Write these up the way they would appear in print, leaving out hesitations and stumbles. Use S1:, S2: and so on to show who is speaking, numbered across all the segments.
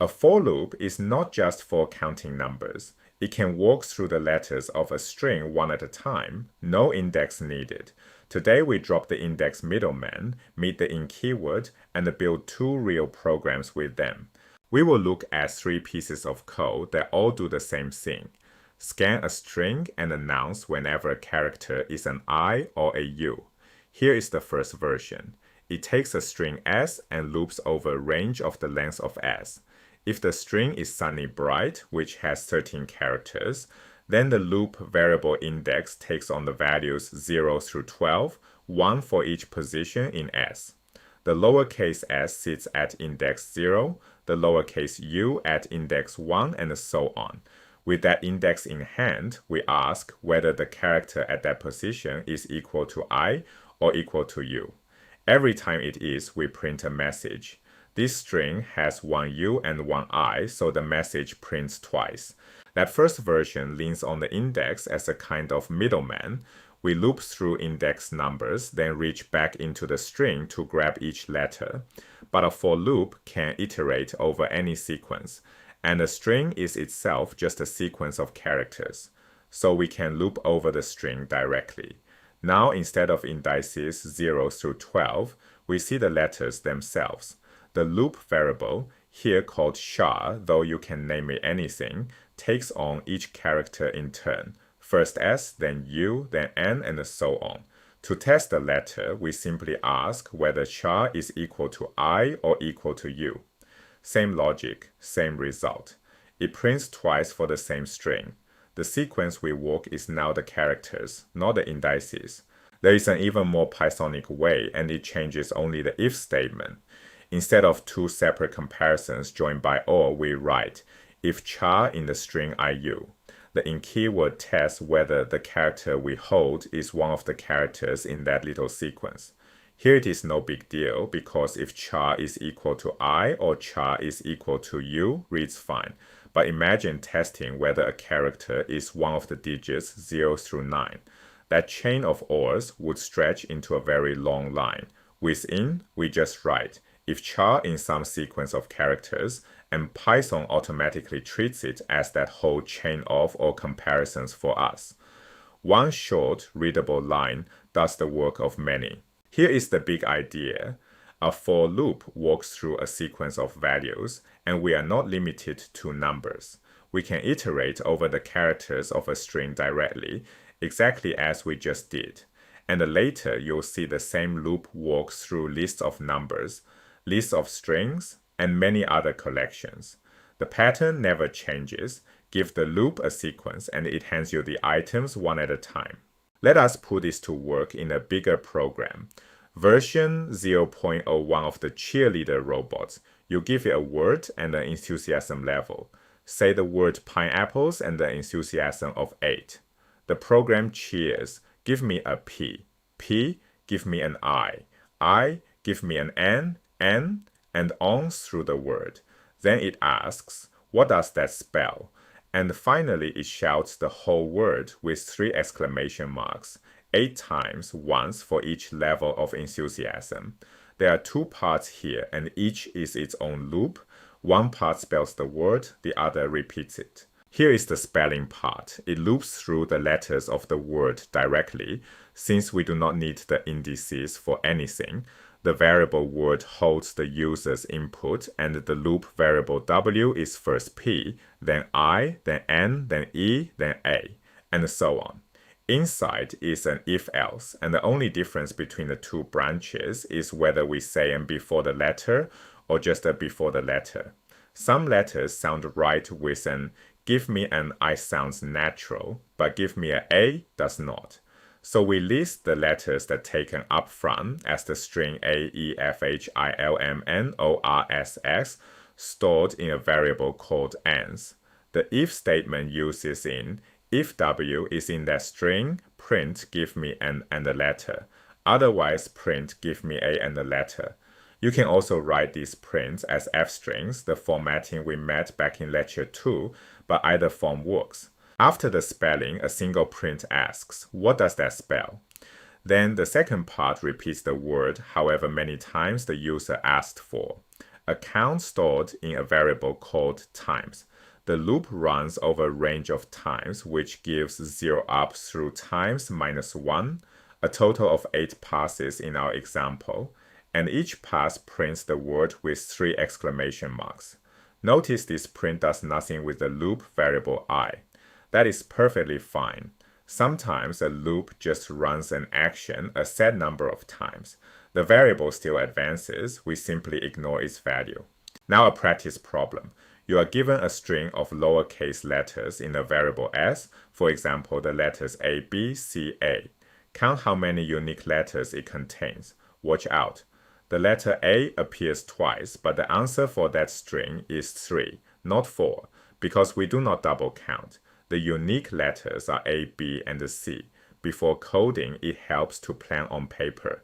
S1: A for loop is not just for counting numbers. It can walk through the letters of a string one at a time, no index needed. Today we drop the index middleman, meet the in keyword, and build two real programs with them. We will look at three pieces of code that all do the same thing. Scan a string and announce whenever a character is an I or a U. Here is the first version. It takes a string S and loops over a range of the length of S. If the string is sunny bright, which has 13 characters, then the loop variable index takes on the values 0 through 12, 1 for each position in S. The lowercase s sits at index 0, the lowercase u at index 1, and so on. With that index in hand, we ask whether the character at that position is equal to I or equal to u. Every time it is, we print a message. This string has one U and one I, so the message prints twice. That first version leans on the index as a kind of middleman. We loop through index numbers, then reach back into the string to grab each letter. But a for loop can iterate over any sequence, and a string is itself just a sequence of characters. So we can loop over the string directly. Now, instead of indices 0 through 12, we see the letters themselves. The loop variable, here called char, though you can name it anything, takes on each character in turn. First S, then U, then N, and so on. To test the letter, we simply ask whether char is equal to I or equal to U. Same logic, same result. It prints twice for the same string. The sequence we walk is now the characters, not the indices. There is an even more Pythonic way, and it changes only the if statement. Instead of two separate comparisons joined by or, we write if char in the string IU. The in keyword tests whether the character we hold is one of the characters in that little sequence. Here it is no big deal because if char is equal to I or char is equal to U reads fine. But imagine testing whether a character is one of the digits 0 through 9. That chain of ors would stretch into a very long line. Within, we just write if char in some sequence of characters, and Python automatically treats it as that whole chain of or comparisons for us. One short, readable line does the work of many. Here is the big idea. A for loop walks through a sequence of values, and we are not limited to numbers. We can iterate over the characters of a string directly, exactly as we just did. And later, you'll see the same loop walks through lists of numbers, lists of strings, and many other collections. The pattern never changes. Give the loop a sequence, and it hands you the items one at a time. Let us put this to work in a bigger program. Version 0.01 of the cheerleader robots. You give it a word and an enthusiasm level. Say the word pineapples and the enthusiasm of 8. The program cheers. Give me a P. P, give me an I, give me an N, and on through the word. Then it asks, what does that spell? And finally it shouts the whole word with 3 exclamation marks, 8 times, once for each level of enthusiasm. There are 2 parts here, and each is its own loop. One part spells the word, the other repeats it. Here is the spelling part. It loops through the letters of the word directly. Since we do not need the indices for anything, the variable word holds the user's input, and the loop variable W is first P, then I, then N, then E, then A, and so on. Inside is an if-else, and the only difference between the 2 branches is whether we say an before the letter or just a before the letter. Some letters sound right with an give me an I sounds natural, but give me an A does not. So we list the letters that taken up front as the string A, E, F, H, I, L, M, N, O, R, S, X stored in a variable called ans. The if statement uses in if W is in that string, print give me an and a letter. Otherwise, print give me a and a letter. You can also write these prints as F strings, the formatting we met back in lecture 2, but either form works. After the spelling, a single print asks, what does that spell? Then the second part repeats the word however many times the user asked for. A count stored in a variable called times. The loop runs over a range of times, which gives 0 up through times minus 1, a total of 8 passes in our example, and each pass prints the word with 3 exclamation marks. Notice this print does nothing with the loop variable I. That is perfectly fine. Sometimes a loop just runs an action a set number of times. The variable still advances, we simply ignore its value. Now a practice problem. You are given a string of lowercase letters in a variable s, for example the letters A, B, C, A. Count how many unique letters it contains. Watch out. The letter A appears twice, but the answer for that string is 3, not 4, because we do not double count. The unique letters are A, B, and C. Before coding, it helps to plan on paper.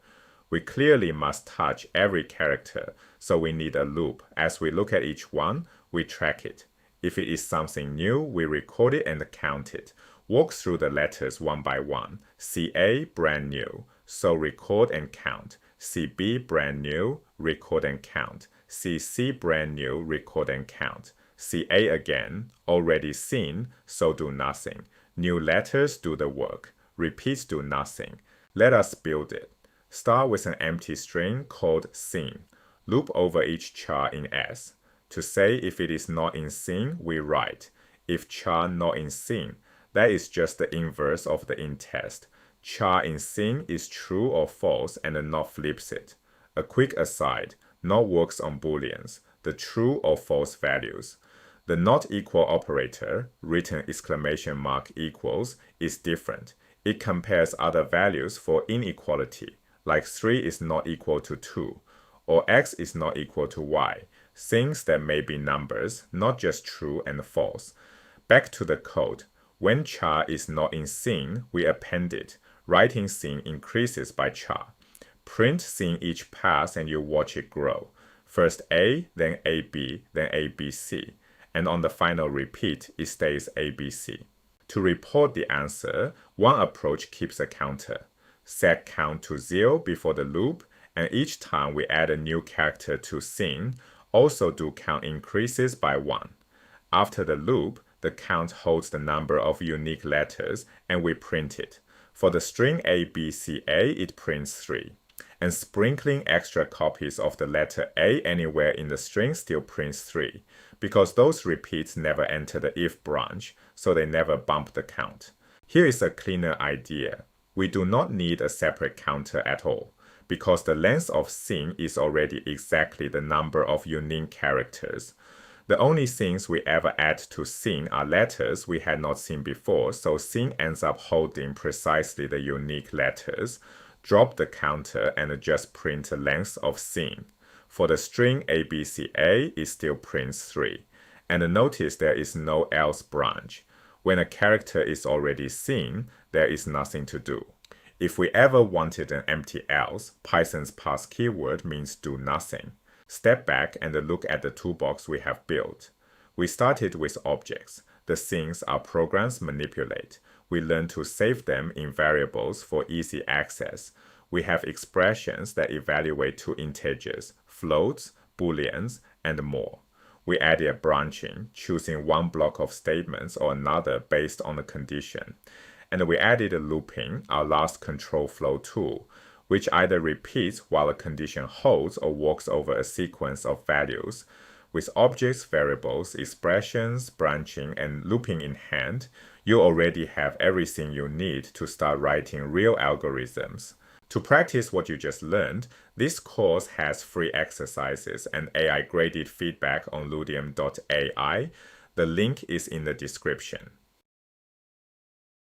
S1: We clearly must touch every character, so we need a loop. As we look at each one, we track it. If it is something new, we record it and count it. Walk through the letters one by one. CA, brand new, so record and count. CB, brand new, record and count. CC, brand new, record and count. CA again, already seen, so do nothing. New letters do the work. Repeats do nothing. Let us build it. Start with an empty string called seen. Loop over each char in S. To say if it is not in seen, we write if char not in seen. That is just the inverse of the in test. Char in seen is true or false and not flips it. A quick aside, not works on booleans, the true or false values. The not equal operator, written exclamation mark equals, is different. It compares other values for inequality, like 3 is not equal to 2, or x is not equal to y, things that may be numbers, not just true and false. Back to the code. When char is not in seen, we append it. Writing seen increases by char. Print seen each pass and you watch it grow. First A, then AB, then ABC. And on the final repeat, it stays ABC. To report the answer, one approach keeps a counter. Set count to 0 before the loop, and each time we add a new character to seen, also do count increases by 1. After the loop, the count holds the number of unique letters, and we print it. For the string ABCA, it prints 3. And sprinkling extra copies of the letter A anywhere in the string still prints 3, because those repeats never enter the if branch, so they never bump the count. Here is a cleaner idea. We do not need a separate counter at all, because the length of seen is already exactly the number of unique characters. The only things we ever add to seen are letters we had not seen before, so seen ends up holding precisely the unique letters. Drop the counter and just print the length of seen. For the string ABCA, it still prints 3. And notice there is no else branch. When a character is already seen, there is nothing to do. If we ever wanted an empty else, Python's pass keyword means do nothing. Step back and look at the toolbox we have built. We started with objects. The things our programs manipulate. We learn to save them in variables for easy access. We have expressions that evaluate to integers, floats, booleans, and more. We added branching, choosing one block of statements or another based on the condition. And we added looping, our last control flow tool, which either repeats while a condition holds or walks over a sequence of values. With objects, variables, expressions, branching, and looping in hand, you already have everything you need to start writing real algorithms. To practice what you just learned, this course has free exercises and AI-graded feedback on ludium.ai. The link is in the description.